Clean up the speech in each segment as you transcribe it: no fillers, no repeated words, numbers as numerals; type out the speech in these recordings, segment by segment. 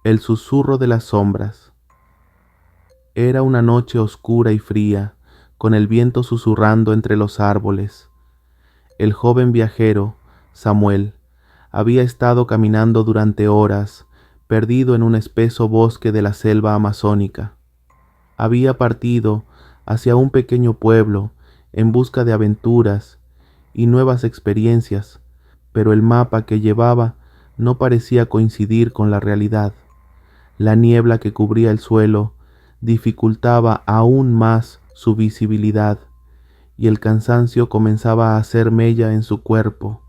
El susurro de las sombras. Era una noche oscura y fría, con el viento susurrando entre los árboles. El joven viajero, Samuel, había estado caminando durante horas, perdido en un espeso bosque de la selva amazónica. Había partido hacia un pequeño pueblo en busca de aventuras y nuevas experiencias, pero el mapa que llevaba no parecía coincidir con la realidad. La niebla que cubría el suelo dificultaba aún más su visibilidad, y el cansancio comenzaba a hacer mella en su cuerpo.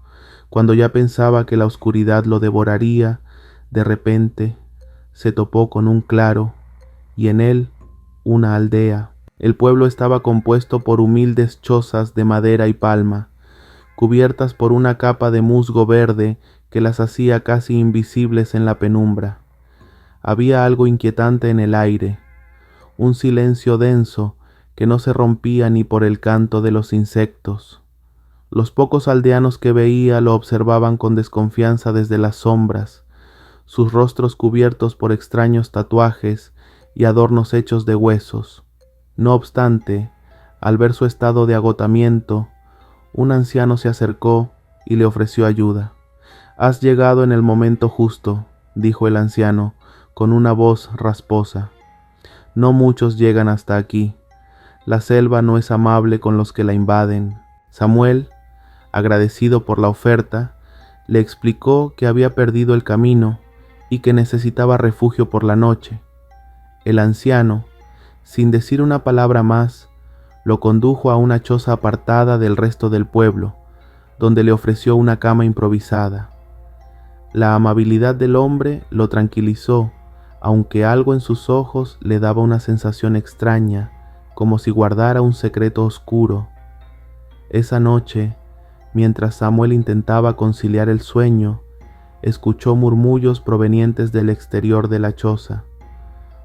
Cuando ya pensaba que la oscuridad lo devoraría, de repente se topó con un claro, y en él una aldea. El pueblo estaba compuesto por humildes chozas de madera y palma, cubiertas por una capa de musgo verde que las hacía casi invisibles en la penumbra. Había algo inquietante en el aire, un silencio denso que no se rompía ni por el canto de los insectos. Los pocos aldeanos que veía lo observaban con desconfianza desde las sombras, sus rostros cubiertos por extraños tatuajes y adornos hechos de huesos. No obstante, al ver su estado de agotamiento, un anciano se acercó y le ofreció ayuda. «Has llegado en el momento justo», dijo el anciano, con una voz rasposa. «No muchos llegan hasta aquí. La selva no es amable con los que la invaden». Samuel, agradecido por la oferta, le explicó que había perdido el camino y que necesitaba refugio por la noche. El anciano, sin decir una palabra más, lo condujo a una choza apartada del resto del pueblo, donde le ofreció una cama improvisada. La amabilidad del hombre lo tranquilizó, aunque algo en sus ojos le daba una sensación extraña, como si guardara un secreto oscuro. Esa noche, mientras Samuel intentaba conciliar el sueño, escuchó murmullos provenientes del exterior de la choza,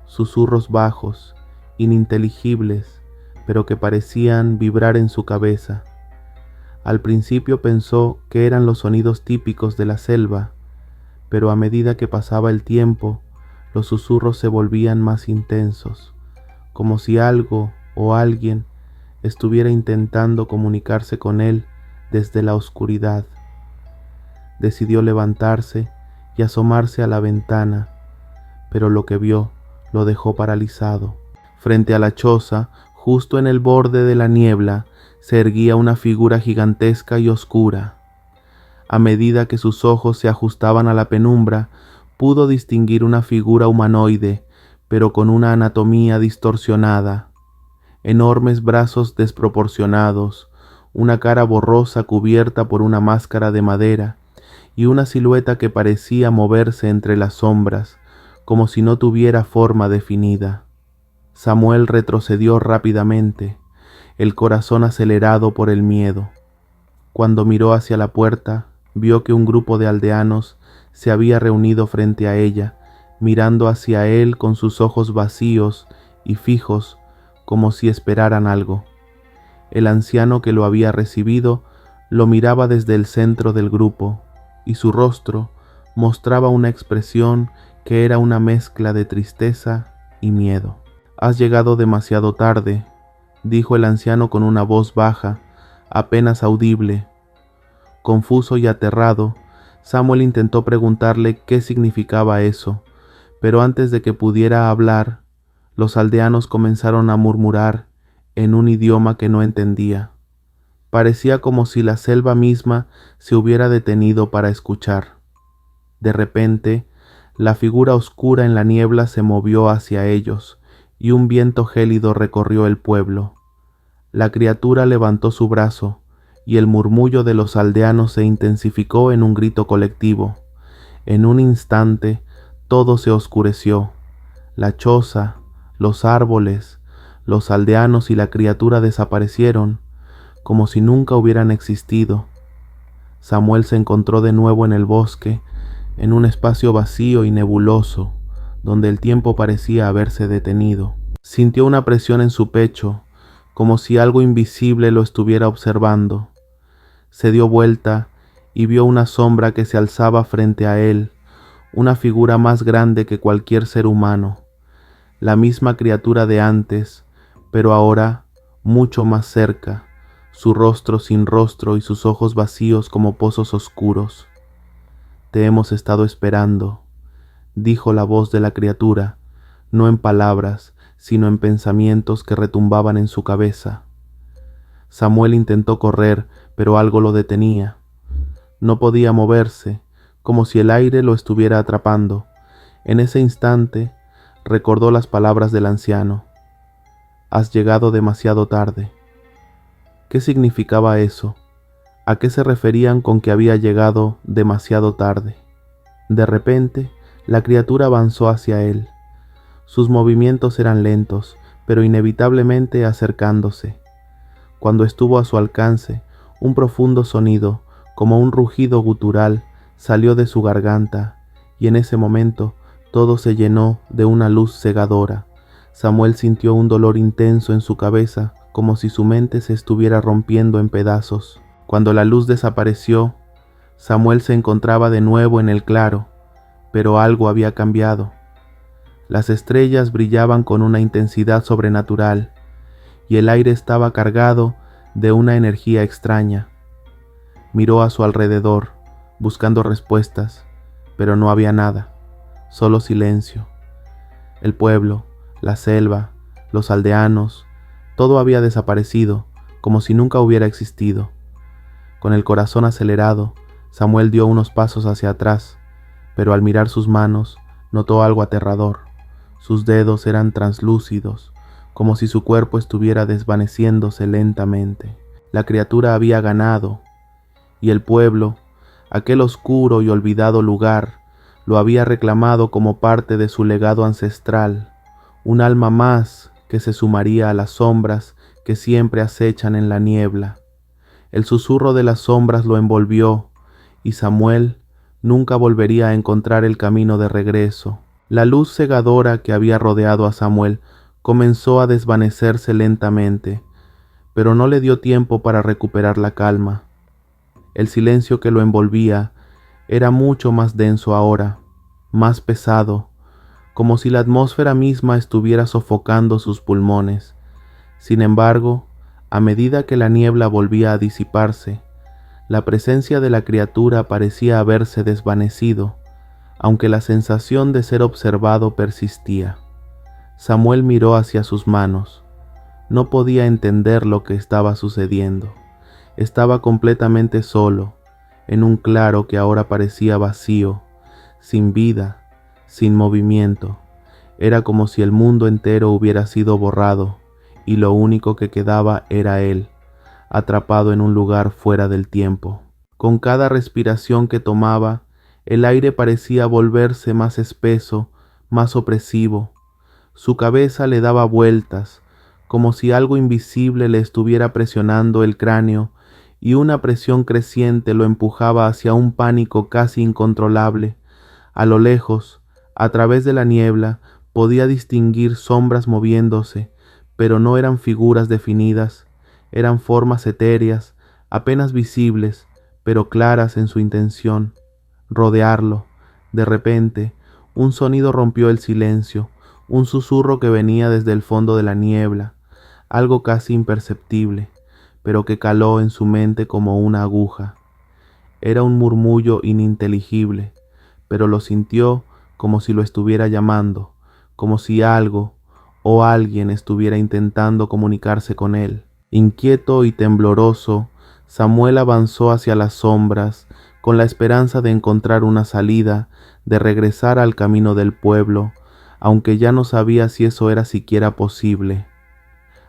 susurros bajos, ininteligibles, pero que parecían vibrar en su cabeza. Al principio pensó que eran los sonidos típicos de la selva, pero a medida que pasaba el tiempo, los susurros se volvían más intensos, como si algo o alguien estuviera intentando comunicarse con él desde la oscuridad. Decidió levantarse y asomarse a la ventana, pero lo que vio lo dejó paralizado. Frente a la choza, justo en el borde de la niebla, se erguía una figura gigantesca y oscura. A medida que sus ojos se ajustaban a la penumbra, pudo distinguir una figura humanoide, pero con una anatomía distorsionada. Enormes brazos desproporcionados, una cara borrosa cubierta por una máscara de madera, y una silueta que parecía moverse entre las sombras, como si no tuviera forma definida. Samuel retrocedió rápidamente, el corazón acelerado por el miedo. Cuando miró hacia la puerta, vio que un grupo de aldeanos se había reunido frente a ella, mirando hacia él con sus ojos vacíos y fijos, como si esperaran algo. El anciano que lo había recibido lo miraba desde el centro del grupo, y su rostro mostraba una expresión que era una mezcla de tristeza y miedo. «Has llegado demasiado tarde», dijo el anciano con una voz baja, apenas audible. Confuso y aterrado, Samuel intentó preguntarle qué significaba eso, pero antes de que pudiera hablar, los aldeanos comenzaron a murmurar en un idioma que no entendía. Parecía como si la selva misma se hubiera detenido para escuchar. De repente, la figura oscura en la niebla se movió hacia ellos, y un viento gélido recorrió el pueblo. La criatura levantó su brazo, y el murmullo de los aldeanos se intensificó en un grito colectivo. En un instante, todo se oscureció. La choza, los árboles, los aldeanos y la criatura desaparecieron, como si nunca hubieran existido. Samuel se encontró de nuevo en el bosque, en un espacio vacío y nebuloso, donde el tiempo parecía haberse detenido. Sintió una presión en su pecho, como si algo invisible lo estuviera observando. Se dio vuelta y vio una sombra que se alzaba frente a él, una figura más grande que cualquier ser humano, la misma criatura de antes, pero ahora mucho más cerca, su rostro sin rostro y sus ojos vacíos como pozos oscuros. Te hemos estado esperando, dijo la voz de la criatura, no en palabras, sino en pensamientos que retumbaban en su cabeza. Samuel intentó correr, pero algo lo detenía. No podía moverse, como si el aire lo estuviera atrapando. En ese instante recordó las palabras del anciano. Has llegado demasiado tarde. ¿Qué significaba eso? ¿A qué se referían con que había llegado demasiado tarde? De repente, la criatura avanzó hacia él. Sus movimientos eran lentos, pero inevitablemente acercándose. Cuando estuvo a su alcance, un profundo sonido, como un rugido gutural, salió de su garganta, y en ese momento todo se llenó de una luz cegadora. Samuel sintió un dolor intenso en su cabeza, como si su mente se estuviera rompiendo en pedazos. Cuando la luz desapareció, Samuel se encontraba de nuevo en el claro, pero algo había cambiado. Las estrellas brillaban con una intensidad sobrenatural, y el aire estaba cargado de una energía extraña. Miró a su alrededor, buscando respuestas, pero no había nada, solo silencio. El pueblo, la selva, los aldeanos, todo había desaparecido, como si nunca hubiera existido. Con el corazón acelerado, Samuel dio unos pasos hacia atrás, pero al mirar sus manos, notó algo aterrador. Sus dedos eran translúcidos, como si su cuerpo estuviera desvaneciéndose lentamente. La criatura había ganado, y el pueblo, aquel oscuro y olvidado lugar, lo había reclamado como parte de su legado ancestral, un alma más que se sumaría a las sombras que siempre acechan en la niebla. El susurro de las sombras lo envolvió, y Samuel nunca volvería a encontrar el camino de regreso. La luz cegadora que había rodeado a Samuel comenzó a desvanecerse lentamente, pero no le dio tiempo para recuperar la calma. El silencio que lo envolvía era mucho más denso ahora, más pesado, como si la atmósfera misma estuviera sofocando sus pulmones. Sin embargo, a medida que la niebla volvía a disiparse, la presencia de la criatura parecía haberse desvanecido, aunque la sensación de ser observado persistía. Samuel miró hacia sus manos. No podía entender lo que estaba sucediendo. Estaba completamente solo, en un claro que ahora parecía vacío, sin vida, sin movimiento. Era como si el mundo entero hubiera sido borrado, y lo único que quedaba era él, atrapado en un lugar fuera del tiempo. Con cada respiración que tomaba, el aire parecía volverse más espeso, más opresivo. Su cabeza le daba vueltas, como si algo invisible le estuviera presionando el cráneo, y una presión creciente lo empujaba hacia un pánico casi incontrolable. A lo lejos, a través de la niebla, podía distinguir sombras moviéndose, pero no eran figuras definidas, eran formas etéreas, apenas visibles, pero claras en su intención. Rodearlo. De repente, un sonido rompió el silencio, un susurro que venía desde el fondo de la niebla, algo casi imperceptible, pero que caló en su mente como una aguja. Era un murmullo ininteligible, pero lo sintió como si lo estuviera llamando, como si algo o alguien estuviera intentando comunicarse con él. Inquieto y tembloroso, Samuel avanzó hacia las sombras, con la esperanza de encontrar una salida, de regresar al camino del pueblo, aunque ya no sabía si eso era siquiera posible.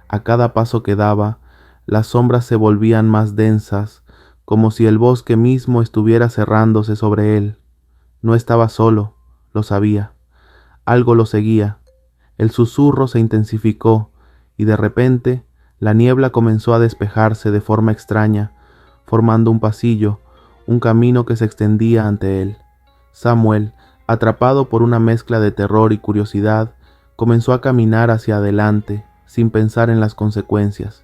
A cada paso que daba, las sombras se volvían más densas, como si el bosque mismo estuviera cerrándose sobre él. No estaba solo, lo sabía. Algo lo seguía. El susurro se intensificó, y de repente la niebla comenzó a despejarse de forma extraña, formando un pasillo, un camino que se extendía ante él. Samuel, atrapado por una mezcla de terror y curiosidad, comenzó a caminar hacia adelante, sin pensar en las consecuencias.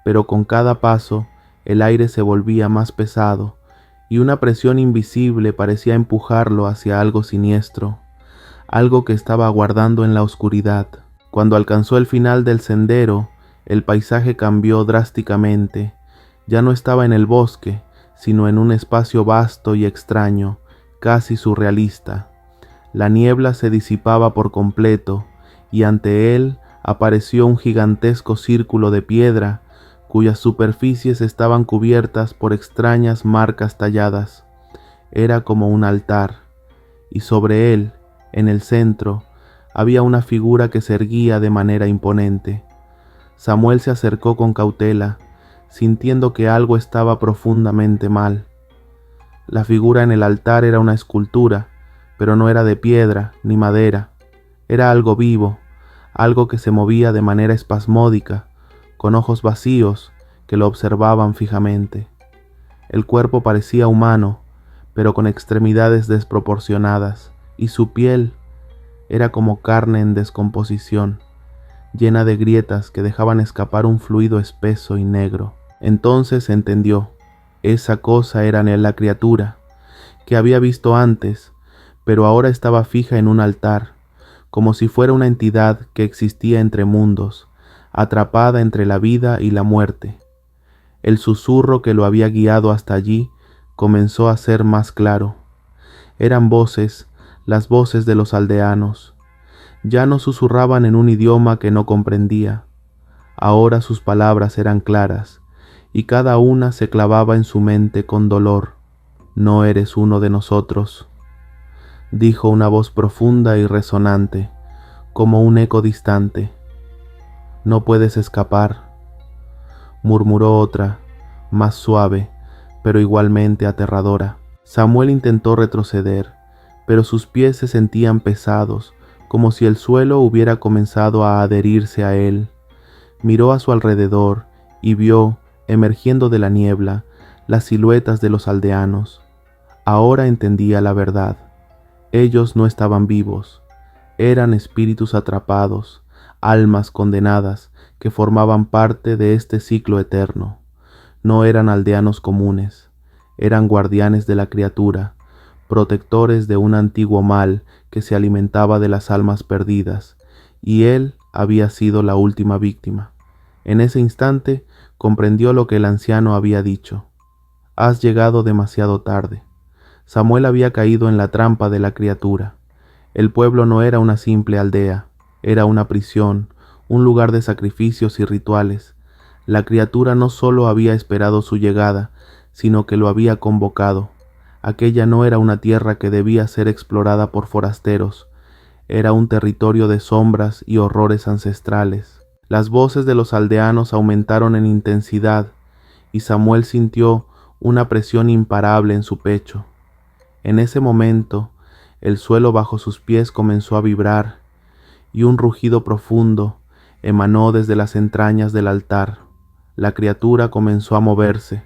Pero con cada paso, el aire se volvía más pesado, y una presión invisible parecía empujarlo hacia algo siniestro, algo que estaba aguardando en la oscuridad. Cuando alcanzó el final del sendero, el paisaje cambió drásticamente. Ya no estaba en el bosque, sino en un espacio vasto y extraño, casi surrealista. La niebla se disipaba por completo, y ante él apareció un gigantesco círculo de piedra, cuyas superficies estaban cubiertas por extrañas marcas talladas. Era como un altar, y sobre él, en el centro, había una figura que se erguía de manera imponente. Samuel se acercó con cautela, sintiendo que algo estaba profundamente mal. La figura en el altar era una escultura, pero no era de piedra ni madera. Era algo vivo, algo que se movía de manera espasmódica, con ojos vacíos que lo observaban fijamente. El cuerpo parecía humano, pero con extremidades desproporcionadas, y su piel era como carne en descomposición, llena de grietas que dejaban escapar un fluido espeso y negro. Entonces entendió, esa cosa era la criatura que había visto antes, pero ahora estaba fija en un altar, como si fuera una entidad que existía entre mundos, atrapada entre la vida y la muerte. El susurro que lo había guiado hasta allí comenzó a ser más claro. Eran voces, las voces de los aldeanos. Ya no susurraban en un idioma que no comprendía. Ahora sus palabras eran claras, y cada una se clavaba en su mente con dolor. No eres uno de nosotros, dijo una voz profunda y resonante, como un eco distante. No puedes escapar, murmuró otra, más suave, pero igualmente aterradora. Samuel intentó retroceder, pero sus pies se sentían pesados, como si el suelo hubiera comenzado a adherirse a él. Miró a su alrededor y vio, emergiendo de la niebla, las siluetas de los aldeanos. Ahora entendía la verdad. Ellos no estaban vivos, eran espíritus atrapados, almas condenadas que formaban parte de este ciclo eterno. No eran aldeanos comunes, eran guardianes de la criatura, protectores de un antiguo mal que se alimentaba de las almas perdidas, y él había sido la última víctima. En ese instante comprendió lo que el anciano había dicho. Has llegado demasiado tarde. Samuel había caído en la trampa de la criatura. El pueblo no era una simple aldea, era una prisión, un lugar de sacrificios y rituales. La criatura no solo había esperado su llegada, sino que lo había convocado. Aquella no era una tierra que debía ser explorada por forasteros, era un territorio de sombras y horrores ancestrales. Las voces de los aldeanos aumentaron en intensidad, y Samuel sintió una presión imparable en su pecho. En ese momento, el suelo bajo sus pies comenzó a vibrar, y un rugido profundo emanó desde las entrañas del altar. La criatura comenzó a moverse,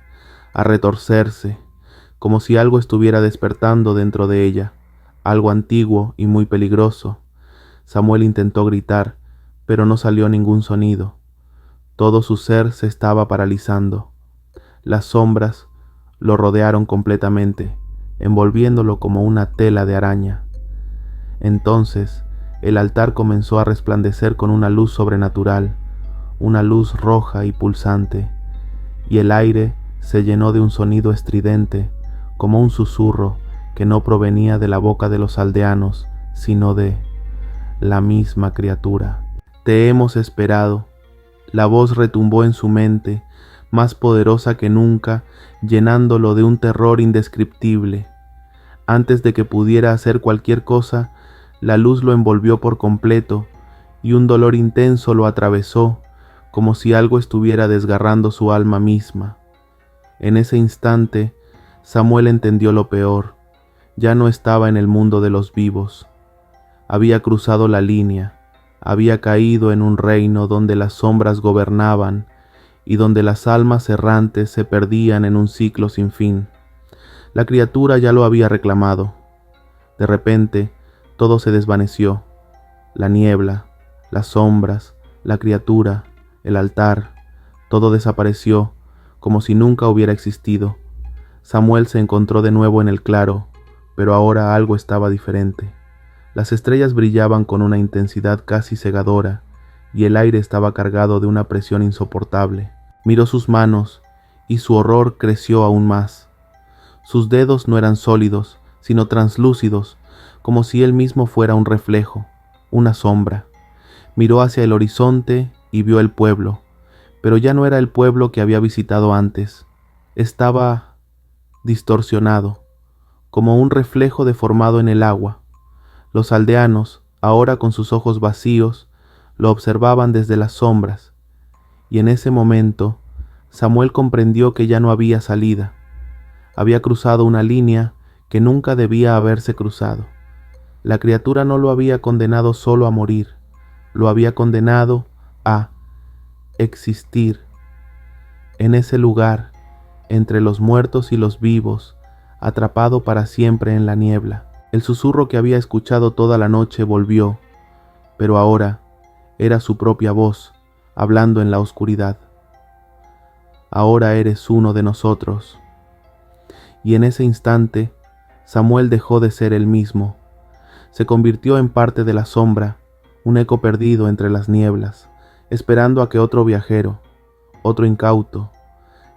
a retorcerse, como si algo estuviera despertando dentro de ella, algo antiguo y muy peligroso. Samuel intentó gritar, pero no salió ningún sonido. Todo su ser se estaba paralizando. Las sombras lo rodearon completamente, envolviéndolo como una tela de araña. Entonces, el altar comenzó a resplandecer con una luz sobrenatural, una luz roja y pulsante, y el aire se llenó de un sonido estridente, como un susurro que no provenía de la boca de los aldeanos, sino de la misma criatura. Te hemos esperado. La voz retumbó en su mente, más poderosa que nunca, llenándolo de un terror indescriptible. Antes de que pudiera hacer cualquier cosa, la luz lo envolvió por completo, y un dolor intenso lo atravesó, como si algo estuviera desgarrando su alma misma. En ese instante, Samuel entendió lo peor. Ya no estaba en el mundo de los vivos. Había cruzado la línea, había caído en un reino donde las sombras gobernaban y donde las almas errantes se perdían en un ciclo sin fin. La criatura ya lo había reclamado. De repente, todo se desvaneció. La niebla, las sombras, la criatura, el altar, todo desapareció como si nunca hubiera existido. Samuel se encontró de nuevo en el claro, pero ahora algo estaba diferente. Las estrellas brillaban con una intensidad casi cegadora, y el aire estaba cargado de una presión insoportable. Miró sus manos, y su horror creció aún más. Sus dedos no eran sólidos, sino translúcidos, como si él mismo fuera un reflejo, una sombra. Miró hacia el horizonte y vio el pueblo, pero ya no era el pueblo que había visitado antes. Estaba distorsionado, como un reflejo deformado en el agua. Los aldeanos, ahora con sus ojos vacíos, lo observaban desde las sombras, y en ese momento Samuel comprendió que ya no había salida. Había cruzado una línea que nunca debía haberse cruzado. La criatura no lo había condenado solo a morir, lo había condenado a existir en ese lugar, entre los muertos y los vivos, atrapado para siempre en la niebla. El susurro que había escuchado toda la noche volvió, pero ahora era su propia voz, hablando en la oscuridad. Ahora eres uno de nosotros. Y en ese instante, Samuel dejó de ser el mismo. Se convirtió en parte de la sombra, un eco perdido entre las nieblas, esperando a que otro viajero, otro incauto,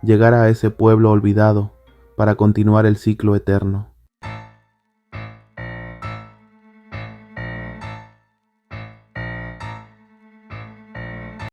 llegara a ese pueblo olvidado para continuar el ciclo eterno.